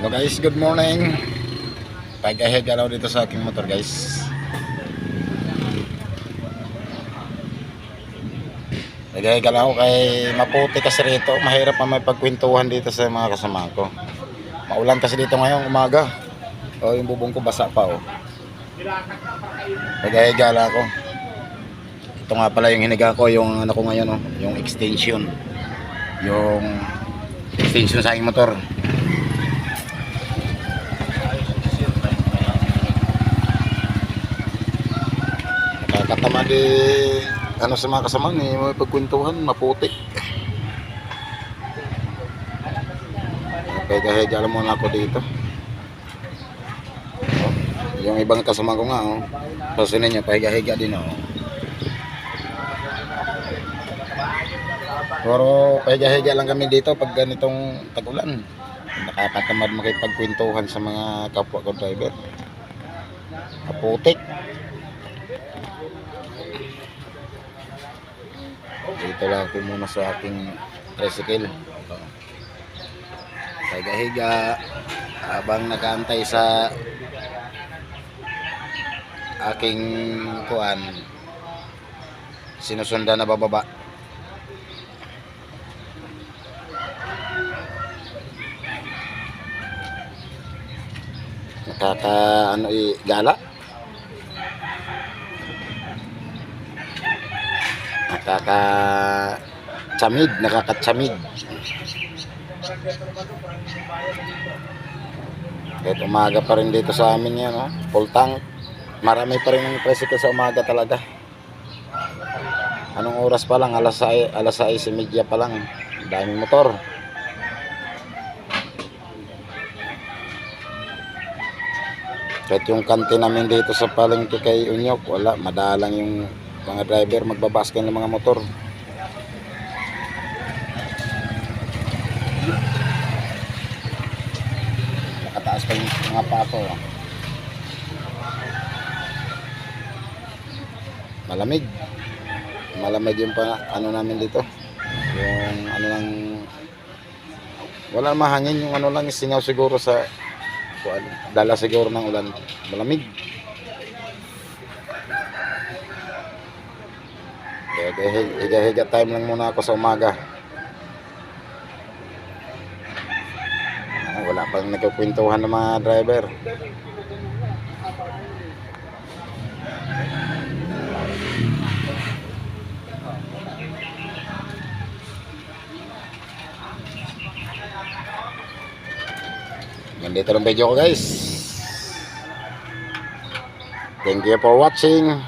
Hello guys, good morning. Pag-ahead galaw dito sa aking motor guys. Pag-ahead galaw kay maputi kasi rito. Mahirap pa may pagkwentuhan dito sa mga kasama ko. Maulan kasi dito ngayong umaga. O yung bubong ko basa pa oh. Pag-ahead galaw ko. Ito nga pala yung hiniga ko, yung ano ko ngayon oh, yung extension. Yung extension sa aking motor. Katama di ano sa mga kasama ni may pagkwentuhan maputik. Kaya kahit alam mo na ako dito. Oh, yung ibang kasama ko nga oh. Kasi ninyo pahiga-higa din oh. Pero pahiga-higa lang kami dito pag ganitong tag-ulan. Nakakatamad makipagkwentuhan sa mga kapwa ko driver. Maputik. Dito lang ako muna sa aking tricycle. Higa-higa habang nakaantay sa aking kuan sinusundan na bababa. Nakaka ano gala. Nakakatsamid. Kahit umaga pa rin dito sa amin yan, oh. Full tank. Marami pa rin ng tricycle sa umaga talaga. Anong oras pa lang? Alas 6:30 pa lang. Daming motor. Kahit yung kantin namin dito sa palengke kay Unyok, wala. Madalang yung mga driver magbabasken ng mga motor. Nakataas pa yung mga pato. Malamig yung ano namin dito. Yung ano lang, wala mahangin, yung ano lang singaw siguro sa dala siguro ng ulan. Malamig. Higa-higa time lang muna ako sa umaga. Wala pang nagkukwentuhan ng mga driver. Nandito lang video ko guys. Thank you for watching.